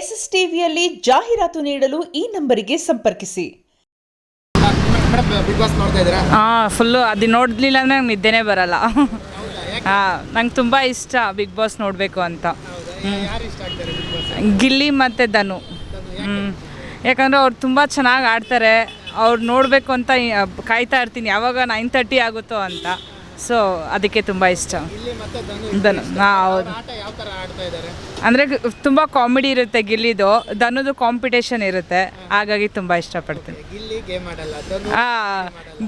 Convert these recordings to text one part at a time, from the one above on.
S S ಟಿವಿಯಲ್ಲಿ ಜಾಹೀರಾತು ನೀಡಲು ಈ ನಂಬರಿಗೆ ಸಂಪರ್ಕಿಸಿ. ಬಿಗ್ ಬಾಸ್ ನೋಡ್ತಾ ಇದ್ದೀರಾ? ಫುಲ್ಲು ಅದು ನೋಡಲಿಲ್ಲ ಅಂದರೆ ನಂಗೆ ನಿದ್ದೆನೇ ಬರಲ್ಲ. ನಂಗೆ ತುಂಬ ಇಷ್ಟ ಬಿಗ್ ಬಾಸ್ ನೋಡಬೇಕು ಅಂತ. ಯಾರು ಇಷ್ಟ ಆಗ್ತಾರೆ ಬಿಗ್ ಬಾಸ್? ಗಿಲ್ಲಿ ಮತ್ತು ಧನು. ಯಾಕಂದರೆ ಅವ್ರು ತುಂಬ ಚೆನ್ನಾಗಿ ಆಡ್ತಾರೆ. ಅವ್ರು ನೋಡಬೇಕು ಅಂತ ಕಾಯ್ತಾ ಇರ್ತೀನಿ, ಯಾವಾಗ 9:30 ಆಗುತ್ತೋ ಅಂತ. ಸೊ ಅದಕ್ಕೆ ತುಂಬ ಇಷ್ಟ. ಧನು ಹೌದು. ಅಂದರೆ ತುಂಬ ಕಾಮಿಡಿ ಇರುತ್ತೆ ಗಿಲ್ಲಿದು, ಧನುದು ಕಾಂಪಿಟೇಷನ್ ಇರುತ್ತೆ, ಹಾಗಾಗಿ ತುಂಬ ಇಷ್ಟಪಡ್ತೀನಿ.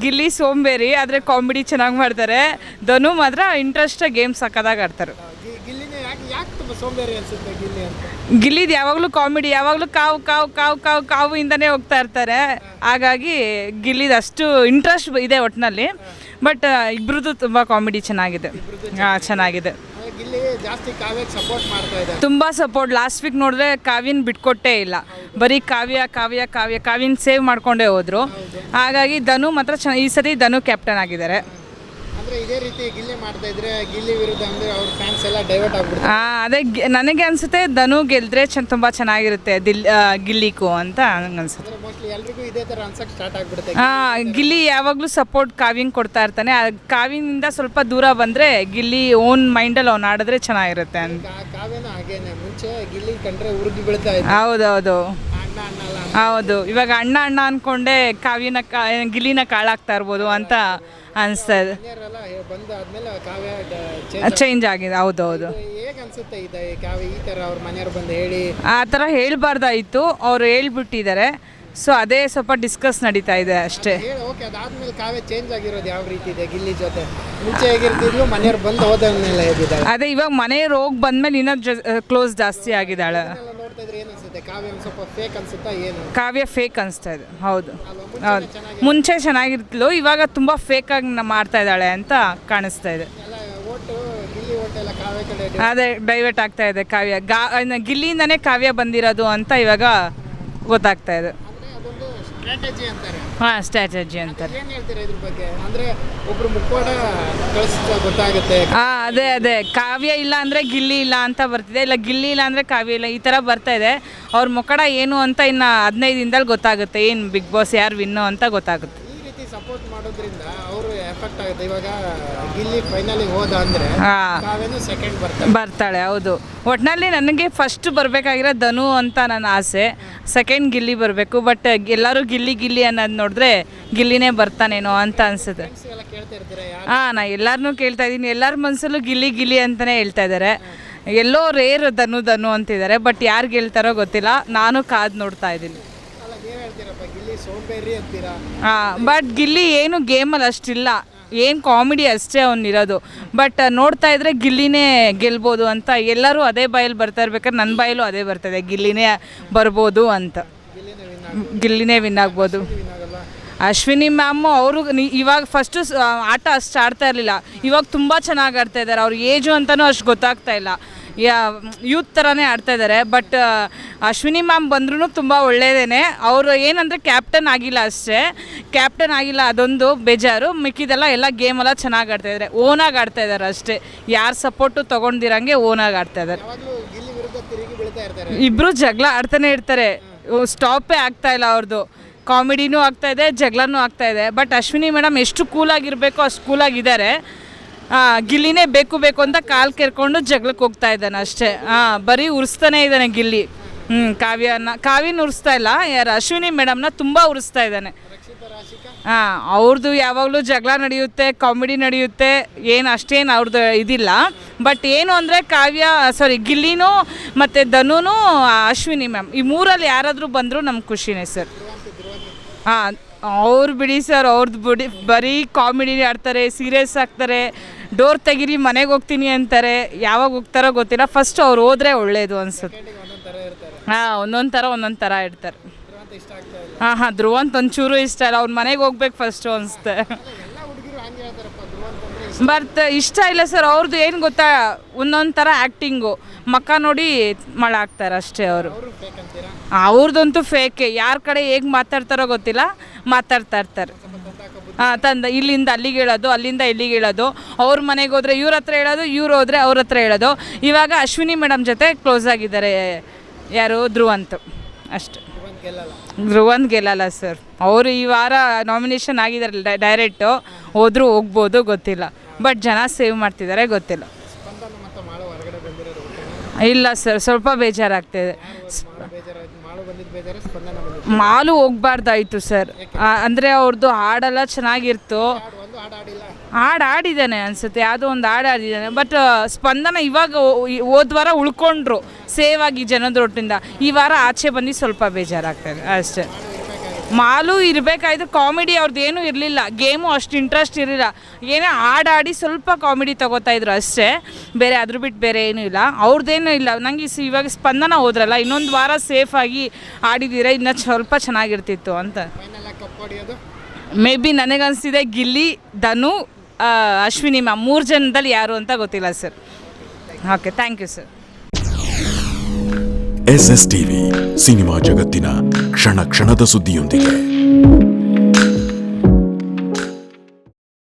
ಗಿಲ್ಲಿ ಸೋಂಬೇರಿ, ಆದರೆ ಕಾಮಿಡಿ ಚೆನ್ನಾಗಿ ಮಾಡ್ತಾರೆ. ಧನು ಮಾತ್ರ ಇಂಟ್ರೆಸ್ಟಾಗಿ ಗೇಮ್ ಸಕ್ಕದಾಗಿ ಆಡ್ತಾರೆ. ಗಿಲ್ಲಿದು ಯಾವಾಗಲೂ ಕಾಮಿಡಿ, ಯಾವಾಗಲೂ ಕಾವು ಕಾವು ಕಾವು ಕಾವು ಕಾವು ಇಂದನೇ ಹೋಗ್ತಾ ಇರ್ತಾರೆ. ಹಾಗಾಗಿ ಗಿಲ್ಲಿದು ಅಷ್ಟು ಇಂಟ್ರೆಸ್ಟ್ ಇದೆ ಒಟ್ಟಿನಲ್ಲಿ. ಬಟ್ ಇಬ್ರದ್ದು ತುಂಬ ಕಾಮಿಡಿ ಚೆನ್ನಾಗಿದೆ. ಚೆನ್ನಾಗಿದೆ, ತುಂಬ ಸಪೋರ್ಟ್. ಲಾಸ್ಟ್ ವೀಕ್ ನೋಡಿದ್ರೆ ಕಾವ್ಯನ ಬಿಟ್ಕೊಟ್ಟೇ ಇಲ್ಲ, ಬರೀ ಕಾವ್ಯ ಕಾವ್ಯ ಕಾವ್ಯ ಕಾವ್ಯನ ಸೇವ್ ಮಾಡ್ಕೊಂಡೇ ಹೋದರು. ಹಾಗಾಗಿ ಧನು ಮಾತ್ರ ಈ ಸತಿ ಧನು ಕ್ಯಾಪ್ಟನ್ ಆಗಿದ್ದಾರೆ. ಇದೇ ರೀತಿ ಗಿಲ್ಲಿ ಮಾಡ್ತಾ ಇದ್ರೆ ಗಿಲ್ಲಿ ವಿರುದ್ಧ ಅಂದ್ರೆ ಅವ್ರ ಫ್ಯಾನ್ಸ್ ಎಲ್ಲ ಡೈವರ್ಟ್ ಆಗ್ಬಿಡ್ತಾರೆ. ಅದೇ ನನಗೆ ಅನ್ಸುತ್ತೆ ಧನು ಗೆಲ್ದ್ರೆ ತುಂಬ ಚೆನ್ನಾಗಿರುತ್ತೆ ಗಿಲ್ಲಿಗೂ ಅಂತ ನಂಗೆ ಅನ್ಸುತ್ತೆ. ಎಲ್ರಿಗೂ ಇದೇ ಥರ ಅನ್ಸಕ್ಕೆ ಸ್ಟಾರ್ಟ್ ಆಗ್ಬಿಡುತ್ತೆ. ಗಿಲ್ಲಿ ಯಾವಾಗಲೂ ಸಪೋರ್ಟ್ ಕಾವ್ಯಂಗೆ ಕೊಡ್ತಾ ಇರ್ತಾನೆ. ಕಾವ್ಯನಿಂದ ಸ್ವಲ್ಪ ದೂರ ಬಂದರೆ ಗಿಲ್ಲಿ ಓನ್ ಮೈಂಡಲ್ಲಿ ಅವ್ನು ಆಡಿದ್ರೆ ಚೆನ್ನಾಗಿರುತ್ತೆ ಅಂತ. ಕಾವ್ಯನ ಹಾಗೇನೆ, ಮುಂಚೆ ಗಿಲ್ಲಿ ಕಂಡ್ರೆ ಉರುಗಿ ಬೀಳ್ತಾ ಇದ್ದ. ಹೌದೌದು ಹೌದು. ಇವಾಗ ಅಣ್ಣ ಅಣ್ಣ ಅಂದ್ಕೊಂಡೆ ಗಿಲ್ಲಿನ ಕಾಳಾಗ್ತಾ ಇರ್ಬೋದು ಅಂತ ಅನಿಸ್ತಾ ಇದೆ. ಚೇಂಜ್ ಆಗಿದೆ. ಹೌದೌದು. ಆ ಥರ ಹೇಳ್ಬಾರ್ದಾಯಿತು, ಅವ್ರು ಹೇಳ್ಬಿಟ್ಟಿದ್ದಾರೆ. ಸೊ ಅದೇ ಸ್ವಲ್ಪ ಡಿಸ್ಕಸ್ ನಡೀತಾ ಇದೆ ಅಷ್ಟೇ. ಅದೇ ಇವಾಗ ಮನೆಯವ್ರು ಹೋಗಿ ಬಂದ್ಮೇಲೆ ಇನ್ನೂ ಕ್ಲೋಸ್ ಜಾಸ್ತಿ ಆಗಿದ್ದಾಳೆ. ಕಾವ್ಯ ಫೇಕ್ ಅನಿಸ್ತಾ ಇದೆ. ಹೌದು ಹೌದು. ಮುಂಚೆ ಚೆನ್ನಾಗಿರ್ತಿದ್ಲು, ಇವಾಗ ತುಂಬ ಫೇಕಾಗಿ ಮಾಡ್ತಾ ಇದ್ದಾಳೆ ಅಂತ ಕಾಣಿಸ್ತಾ ಇದೆ. ಅದೇ ಡೈವರ್ಟ್ ಆಗ್ತಾ ಇದೆ. ಕಾವ್ಯ ಗಿಲ್ಲಿಯಿಂದನೇ ಕಾವ್ಯ ಬಂದಿರೋದು ಅಂತ ಇವಾಗ ಗೊತ್ತಾಗ್ತಾ ಇದೆ. ಸ್ಟ್ರಾಟಜಿ ಅಂತಾರೆ. ಅದೇ ಕಾವ್ಯ ಇಲ್ಲ ಅಂದರೆ ಗಿಲ್ಲಿ ಇಲ್ಲ ಅಂತ ಬರ್ತಿದೆ, ಇಲ್ಲ ಗಿಲ್ಲಿ ಇಲ್ಲ ಅಂದರೆ ಕಾವ್ಯ ಇಲ್ಲ, ಈ ಥರ ಬರ್ತಾ ಇದೆ. ಅವ್ರ ಮುಖಡ ಏನು ಅಂತ ಇನ್ನು 15 ದಿನದಲ್ಲಿ ಗೊತ್ತಾಗುತ್ತೆ, ಏನು ಬಿಗ್ ಬಾಸ್ ಯಾರು ವಿನ್ನು ಅಂತ ಗೊತ್ತಾಗುತ್ತೆ. ಈ ರೀತಿ ಸಪೋರ್ಟ್ ಮಾಡೋದ್ರಿಂದ ಅವರು ಎಫೆಕ್ಟ್ ಆಗುತ್ತೆ. ಇವಾಗ ಗಿಲ್ಲಿ ಫೈನಲಿಗೆ ಹೋದ ಅಂದರೆ ಕಾವ್ಯನೂ ಸೆಕೆಂಡ್ ಬರ್ತಾಳೆ. ಹೌದು. ಒಟ್ಟಿನಲ್ಲಿ ನನಗೆ ಫಸ್ಟ್ ಬರಬೇಕಾಗಿರೋ ಧನು ಅಂತ ನನ್ನ ಆಸೆ, ಸೆಕೆಂಡ್ ಗಿಲ್ಲಿ ಬರಬೇಕು. ಬಟ್ ಎಲ್ಲರೂ ಗಿಲ್ಲಿ ಗಿಲ್ಲಿ ಅನ್ನೋದು ನೋಡಿದ್ರೆ ಗಿಲ್ಲಿನೇ ಬರ್ತಾನೇನೋ ಅಂತ ಅನಿಸುತ್ತೆ. ನಾ ಎಲ್ಲರನ್ನೂ ಕೇಳ್ತಾ ಇದ್ದೀನಿ, ಎಲ್ಲರ ಮನಸ್ಸಲ್ಲೂ ಗಿಲ್ಲಿ ಗಿಲ್ಲಿ ಅಂತಲೇ ಹೇಳ್ತಾ ಇದ್ದಾರೆ. ಎಲ್ಲೋ ರೇರ್ ಧನು ಧನು ಅಂತಿದ್ದಾರೆ, ಬಟ್ ಯಾರು ಗೆಲ್ತಾರೋ ಗೊತ್ತಿಲ್ಲ. ನಾನು ಕಾದು ನೋಡ್ತಾ ಇದ್ದೀನಿ. ಬಟ್ ಗಿಲ್ಲಿ ಏನು ಗೇಮಲ್ಲಿ ಅಷ್ಟಿಲ್ಲ, ಏನು ಕಾಮಿಡಿ ಅಷ್ಟೇ ಅವನಿರೋದು. ಬಟ್ ನೋಡ್ತಾ ಇದ್ರೆ ಗಿಲ್ಲಿನೇ ಗೆಲ್ಬೋದು ಅಂತ ಎಲ್ಲರೂ ಅದೇ ಬಾಯಲ್ಲಿ ಬರ್ತಾ ಇರ್ಬೇಕಾದ್ರೆ ನನ್ನ ಬಾಯಲ್ಲೂ ಅದೇ ಬರ್ತದೆ, ಗಿಲ್ಲಿನೇ ಬರ್ಬೋದು ಅಂತ. ಗಿಲ್ಲಿನೇ ವಿನ್ ಆಗ್ಬೋದು. ಅಶ್ವಿನಿ ಮ್ಯಾಮು ಅವರು ಇವಾಗ ಫಸ್ಟು ಆಟ ಅಷ್ಟು ಆಡ್ತಾ ಇರಲಿಲ್ಲ, ಇವಾಗ ತುಂಬ ಚೆನ್ನಾಗಿ ಆಡ್ತಾ ಇದ್ದಾರೆ. ಅವ್ರ ಏಜು ಅಂತಲೂ ಅಷ್ಟು ಗೊತ್ತಾಗ್ತಾ ಇಲ್ಲ, ಯೂತ್ ಥರನೇ ಆಡ್ತಾ ಇದ್ದಾರೆ. ಬಟ್ ಅಶ್ವಿನಿ ಮ್ಯಾಮ್ ಬಂದ್ರೂ ತುಂಬ ಒಳ್ಳೆಯದೇ. ಅವರು ಏನಂದರೆ ಕ್ಯಾಪ್ಟನ್ ಆಗಿಲ್ಲ ಅಷ್ಟೇ, ಕ್ಯಾಪ್ಟನ್ ಆಗಿಲ್ಲ ಅದೊಂದು ಬೇಜಾರು. ಮಿಕ್ಕಿದೆಲ್ಲ ಎಲ್ಲ ಗೇಮೆಲ್ಲ ಚೆನ್ನಾಗಿ ಆಡ್ತಾಯಿದ್ದಾರೆ, ಓನಾಗಿ ಆಡ್ತಾಯಿದ್ದಾರೆ ಅಷ್ಟೇ. ಯಾರು ಸಪೋರ್ಟು ತೊಗೊಂಡಿರಂಗೆ ಓನಾಗಿ ಆಡ್ತಾಯಿದ್ದಾರೆ. ಇಬ್ಬರು ಜಗಳ ಆಡ್ತಾನೆ ಇರ್ತಾರೆ, ಸ್ಟಾಪೇ ಆಗ್ತಾಯಿಲ್ಲ ಅವ್ರದ್ದು. ಕಾಮಿಡಿನೂ ಆಗ್ತಾಯಿದೆ, ಜಗಳನೂ ಆಗ್ತಾಯಿದೆ. ಬಟ್ ಅಶ್ವಿನಿ ಮೇಡಮ್ ಎಷ್ಟು ಕೂಲಾಗಿರಬೇಕೋ ಅಷ್ಟು ಕೂಲಾಗಿದ್ದಾರೆ. ಗಿಲ್ಲಿನೇ ಬೇಕು ಬೇಕು ಅಂತ ಕಾಲು ಕೆರ್ಕೊಂಡು ಜಗಳಕ್ಕೆ ಹೋಗ್ತಾ ಇದ್ದಾನೆ ಅಷ್ಟೇ. ಬರೀ ಉರಿಸ್ತಾನೆ ಇದ್ದಾನೆ ಗಿಲ್ಲಿ. ಕಾವ್ಯನ ಉರಿಸ್ತಾ ಇಲ್ಲ, ಯಾರು ಅಶ್ವಿನಿ ಮೇಡಮ್ನ ತುಂಬ ಉರಿಸ್ತಾ ಇದ್ದಾನೆ. ಅವ್ರದ್ದು ಯಾವಾಗಲೂ ಜಗಳ ನಡೆಯುತ್ತೆ, ಕಾಮಿಡಿ ನಡೆಯುತ್ತೆ, ಏನು ಅಷ್ಟೇನು ಅವ್ರದ್ದು ಇದಿಲ್ಲ. ಬಟ್ ಏನು ಅಂದರೆ ಗಿಲ್ಲಿನೂ ಮತ್ತು ಧನುನೂ ಅಶ್ವಿನಿ ಮ್ಯಾಮ್ ಈ ಮೂರಲ್ಲಿ ಯಾರಾದರೂ ಬಂದರೂ ನಮ್ಗೆ ಖುಷಿನೇ ಸರ್. ಅವ್ರು ಬಿಡಿ ಸರ್, ಅವ್ರದ್ದು ಬರೀ ಕಾಮಿಡಿ ಆಡ್ತಾರೆ, ಸೀರಿಯಸ್ ಆಗ್ತಾರೆ, ಡೋರ್ ತೆಗೀರಿ ಮನೆಗೆ ಹೋಗ್ತೀನಿ ಅಂತಾರೆ. ಯಾವಾಗ ಹೋಗ್ತಾರೋ ಗೊತ್ತಿಲ್ಲ. ಫಸ್ಟ್ ಅವ್ರು ಹೋದ್ರೆ ಒಳ್ಳೇದು ಅನ್ಸುತ್ತೆ. ಒಂದೊಂದು ಥರ ಇರ್ತಾರೆ. ಧ್ರುವಂತ ಒಂಚೂರು ಇಷ್ಟ ಇಲ್ಲ, ಅವ್ನ ಮನೆಗೆ ಹೋಗ್ಬೇಕು ಫಸ್ಟು ಅನಿಸುತ್ತೆ. ಬಟ್ ಇಷ್ಟ ಇಲ್ಲ ಸರ್. ಅವ್ರದ್ದು ಏನು ಗೊತ್ತಾ, ಒಂದೊಂದು ಥರ ಆ್ಯಕ್ಟಿಂಗು, ಮಕ್ಕ ನೋಡಿ ಮಳ ಆಗ್ತಾರೆ ಅಷ್ಟೇ. ಅವ್ರದ್ದಂತೂ ಫೇಕೆ. ಯಾರ ಕಡೆ ಹೇಗೆ ಮಾತಾಡ್ತಾರೋ ಗೊತ್ತಿಲ್ಲ, ಮಾತಾಡ್ತಾ ಇರ್ತಾರೆ. ಇಲ್ಲಿಂದ ಅಲ್ಲಿಗೆ ಹೇಳೋದು, ಅಲ್ಲಿಂದ ಇಲ್ಲಿಗೆ ಹೇಳೋದು, ಅವ್ರ ಮನೆಗೆ ಹೋದರೆ ಇವ್ರ ಹತ್ರ ಹೇಳೋದು, ಇವ್ರು ಹೋದರೆ ಅವ್ರ ಹತ್ರ ಹೇಳೋದು. ಇವಾಗ ಅಶ್ವಿನಿ ಮೇಡಮ್ ಜೊತೆ ಕ್ಲೋಸ್ ಆಗಿದ್ದಾರೆ ಯಾರು ಧ್ರುವಂತ್ ಅಷ್ಟು. ಇವಾಗ ಗೆಲ್ಲಲ್ಲ. ಧ್ರುವಂತ್ ಗೆಲ್ಲಲ್ಲ ಸರ್. ಅವರು ಈ ವಾರ ನಾಮಿನೇಷನ್ ಆಗಿದ್ದಾರೆ ಡೈರೆಕ್ಟು, ಹೋದರೂ ಹೋಗ್ಬೋದು ಗೊತ್ತಿಲ್ಲ. ಬಟ್ ಜನ ಸೇವ್ ಮಾಡ್ತಿದ್ದಾರೆ ಗೊತ್ತಿಲ್ಲ. ಸ್ಪಂದನ ಮತ್ತು ಮಾಳು ಹೊರಗಡೆ ಬಂದಿರೋದು ಓಕೆನಾ? ಇಲ್ಲ ಸರ್, ಸ್ವಲ್ಪ ಬೇಜಾರಾಗ್ತಾಯಿದೆ. ಬೇಜಾರಾಯ್ತು. ಮಾಳು ಬಂದಿದ್ದು ಬೇಜಾರು, ಸ್ಪಂದನ ಬಂದಿದ್ದು ಮಾಲು ಹೋಗ್ಬಾರ್ದಾಯಿತು ಸರ್. ಅಂದರೆ ಅವ್ರದ್ದು ಹಾಡೆಲ್ಲ ಚೆನ್ನಾಗಿತ್ತು. ಒಂದು ಹಾಡು ಆಡಿಲ್ಲ. ಹಾಡು ಆಡಿದ್ದಾನೆ ಅನಿಸುತ್ತೆ, ಯಾವುದೋ ಒಂದು ಹಾಡು ಆಡಿದ್ದಾನೆ. ಬಟ್ ಸ್ಪಂದನ ಇವಾಗ ಹೋದ ವಾರ ಉಳ್ಕೊಂಡ್ರು ಸೇವ್ ಆಗಿ ಜನದೊಟ್ಟಿಂದ. ಈ ವಾರ ಆಚೆ ಬಂದು ಸ್ವಲ್ಪ ಬೇಜಾರಾಗ್ತದೆ ಅಷ್ಟೇ. ಮಾಲು ಇರಬೇಕಾಯ್ತು. ಕಾಮಿಡಿ ಅವ್ರದ್ದು ಏನೂ ಇರಲಿಲ್ಲ, ಗೇಮು ಅಷ್ಟು ಇಂಟ್ರೆಸ್ಟ್ ಇರಲಿಲ್ಲ. ಏನೇ ಹಾಡಾಡಿ ಸ್ವಲ್ಪ ಕಾಮಿಡಿ ತಗೋತಾಯಿದ್ರು ಅಷ್ಟೇ, ಬೇರೆ ಅದ್ರ ಬಿಟ್ಟು ಬೇರೆ ಏನೂ ಇಲ್ಲ. ಅವ್ರದ್ದೇನೂ ಇಲ್ಲ. ನನಗೆ ಇವಾಗ ಸ್ಪಂದನ ಹೋದ್ರಲ್ಲ, ಇನ್ನೊಂದು ವಾರ ಸೇಫಾಗಿ ಆಡಿದ್ದೀರ ಇನ್ನೂ ಸ್ವಲ್ಪ ಚೆನ್ನಾಗಿರ್ತಿತ್ತು ಅಂತ. ಫೈನಲ್ ಆಗಿ ಕಪ್ ಹೊಡೆಯೋದು ಮೇ ಬಿ ನನಗನ್ನಿಸ್ತಿದೆ ಗಿಲ್ಲಿ, ಧನು, ಅಶ್ವಿನಿ ಮ್ಯಾಮ್ 3 ಜನದಲ್ಲಿ ಯಾರು ಅಂತ ಗೊತ್ತಿಲ್ಲ sir. Okay, thank you sir. SSTV cinema ಜಗತ್ತಿನ ಕ್ಷಣ ಕ್ಷಣದ ಸುದ್ದಿಯೊಂದಿಗೆ.